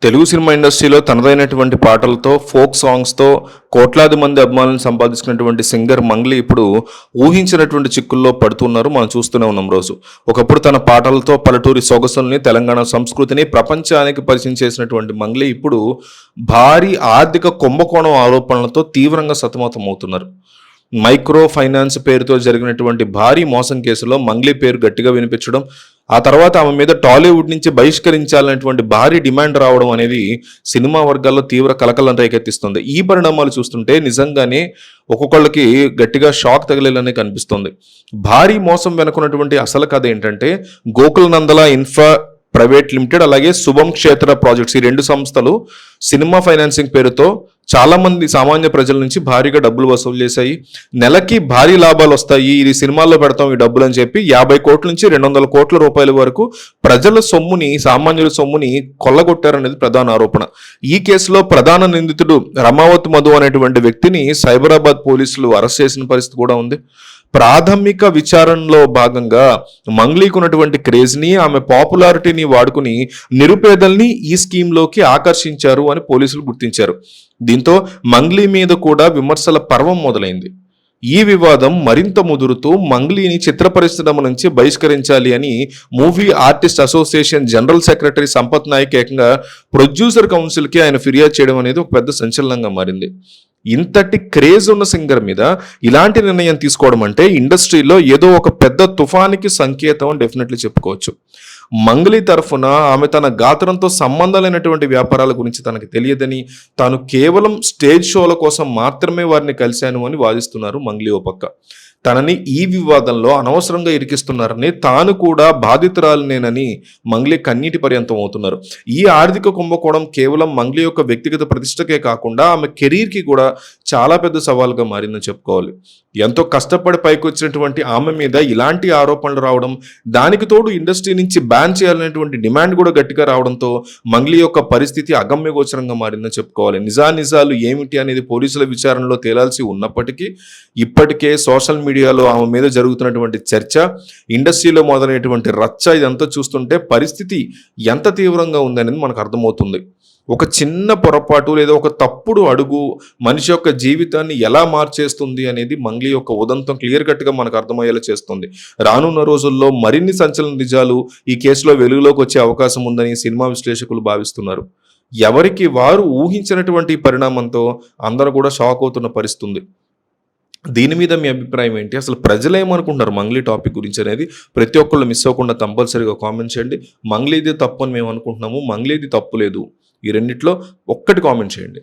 Telugu cinema ఇండస్ట్రీలో తనదైనటువంటి పాటలతో, folk సాంగ్స్‌తో కోట్లాది మంది అభిమానులను సంపాదించుకున్నటువంటి సింగర్ మంగ్లీ ఇప్పుడు ఊహించినటువంటి చిక్కుల్లో పడుతున్నారు. మనం చూస్తూనే ఉన్నాం రోజు. ఒకప్పుడు తన పాటలతో పల్లెటూరి సొగసుల్ని, తెలంగాణ సంస్కృతిని ప్రపంచానికి పరిచయం చేసినటువంటి మంగ్లీ ఇప్పుడు భారీ ఆర్థిక కుంభకోణం ఆరోపణలతో తీవ్రంగా సతమతమవుతున్నారు. మైక్రో ఫైనాన్స్ పేరుతో జరిగినటువంటి భారీ మోసం కేసులో మంగ్లీ పేరు గట్టిగా వినిపించడం, ఆ తర్వాత ఆమె మీద టాలీవుడ్ నుంచి బహిష్కరించాలనేటువంటి భారీ డిమాండ్ రావడం అనేది సినిమా వర్గాల్లో తీవ్ర కలకలం రేకెత్తిస్తుంది. ఈ పరిణామాలు చూస్తుంటే నిజంగానే ఒక్కొక్కళ్ళకి గట్టిగా షాక్ తగిలేలానే కనిపిస్తుంది. భారీ మోసం వెనుకున్నటువంటి అసలు కథ ఏంటంటే, గోకుల్ నందల ఇన్ఫ్రా ప్రైవేట్ లిమిటెడ్ అలాగే శుభం క్షేత్ర ప్రాజెక్ట్స్, ఈ రెండు సంస్థలు సినిమా ఫైనాన్సింగ్ పేరుతో చాలా మంది సామాన్య ప్రజల నుంచి భారీగా డబ్బులు వసూలు చేశాయి. నెలకి భారీ లాభాలు వస్తాయి, ఇది సినిమాల్లో పెడతాం ఈ డబ్బులు అని చెప్పి 50 కోట్ల నుంచి 200 కోట్ల రూపాయల వరకు ప్రజల సొమ్ముని, సామాన్యుల సొమ్ముని కొల్లగొట్టారనేది ప్రధాన ఆరోపణ. ఈ కేసులో ప్రధాన నిందితుడు రమావత్ మధు అనేటువంటి వ్యక్తిని సైబరాబాద్ పోలీసులు అరెస్ట్ చేసిన పరిస్థితి కూడా ఉంది. ప్రాథమిక విచారణలో భాగంగా మంగ్లీకి ఉన్నటువంటి క్రేజ్ని, ఆమె పాపులారిటీని వాడుకుని నిరుపేదల్ని ఈ స్కీమ్లోకి ఆకర్షించారు అని పోలీసులు గుర్తించారు. దీంతో మంగ్లీ మీద కూడా విమర్శల పర్వం మొదలైంది. ఈ వివాదం మరింత ముదురుతూ మంగ్లీని చిత్ర పరిశ్రమ నుంచి బహిష్కరించాలి అని movie artist association general secretary Sampath Nayak ఏకంగా ప్రొడ్యూసర్ కౌన్సిల్కి ఆయన ఫిర్యాదు చేయడం అనేది ఒక పెద్ద సంచలనంగా మారింది. ఇంతటి క్రేజ్ ఉన్న సింగర్ మీద ఇలాంటి నిర్ణయం తీసుకోవడం అంటే ఇండస్ట్రీలో ఏదో ఒక పెద్ద తుఫానికి సంకేతం అని డెఫినెట్లీ చెప్పుకోవచ్చు. మంగ్లీ తరఫున ఆమె తన గాత్రంతో సంబంధం లేనటువంటి వ్యాపారాల గురించి తనకు తెలియదని, తాను కేవలం స్టేజ్ షోల కోసం మాత్రమే వారిని కలిశాను అని వాదిస్తున్నారు మంగ్లీ ఓ పక్క. తనని ఈ వివాదంలో అనవసరంగా ఇరికిస్తున్నారని, తాను కూడా బాధితురాలినేనని మంగ్లీ కన్నీటి పర్యంతం అవుతున్నారు. ఈ ఆర్థిక కుంభకోణం కేవలం మంగ్లీ యొక్క వ్యక్తిగత ప్రతిష్టకే కాకుండా ఆమె కెరీర్కి కూడా చాలా పెద్ద సవాల్గా మారిందని చెప్పుకోవాలి. ఎంతో కష్టపడి పైకి వచ్చినటువంటి ఆమె మీద ఇలాంటి ఆరోపణలు రావడం, దానికి తోడు ఇండస్ట్రీ నుంచి బ్యాన్ చేయాలనేటువంటి డిమాండ్ కూడా గట్టిగా రావడంతో మంగ్లీ యొక్క పరిస్థితి అగమ్యగోచరంగా మారిందని చెప్పుకోవాలి. నిజాలు ఏమిటి అనేది పోలీసుల విచారణలో తేలాల్సి ఉన్నప్పటికీ ఇప్పటికే సోషల్ మీడియాలో ఆమె మీద జరుగుతున్నటువంటి చర్చ, ఇండస్ట్రీలో మొదలైనటువంటి రచ్చ, ఇదంతా చూస్తుంటే పరిస్థితి ఎంత తీవ్రంగా ఉందనేది మనకు అర్థమవుతుంది. ఒక చిన్న పొరపాటు లేదా ఒక తప్పుడు అడుగు మనిషి యొక్క జీవితాన్ని ఎలా మార్చేస్తుంది అనేది మంగ్లీ యొక్క ఉదంతం క్లియర్ కట్గా మనకు అర్థమయ్యేలా చేస్తుంది. రానున్న రోజుల్లో మరిన్ని సంచలన నిజాలు ఈ కేసులో వెలుగులోకి వచ్చే అవకాశం ఉందని సినిమా విశ్లేషకులు భావిస్తున్నారు. ఎవరికి వారు ఊహించినటువంటి పరిణామంతో అందరూ కూడా షాక్ అవుతున్న పరిస్థితి ఉంది. దీని మీద మీ అభిప్రాయం ఏంటి? అసలు ప్రజలు ఏమనుకుంటున్నారు మంగ్లీ టాపిక్ గురించి అనేది ప్రతి ఒక్కళ్ళు మిస్ అవ్వకుండా కంపల్సరీగా కామెంట్ చేయండి. మంగ్లీది తప్పు అని మేము అనుకుంటున్నాము, మంగ్లీది తప్పు లేదు, ఈ రెండిట్లో ఒక్కటి కామెంట్ చేయండి.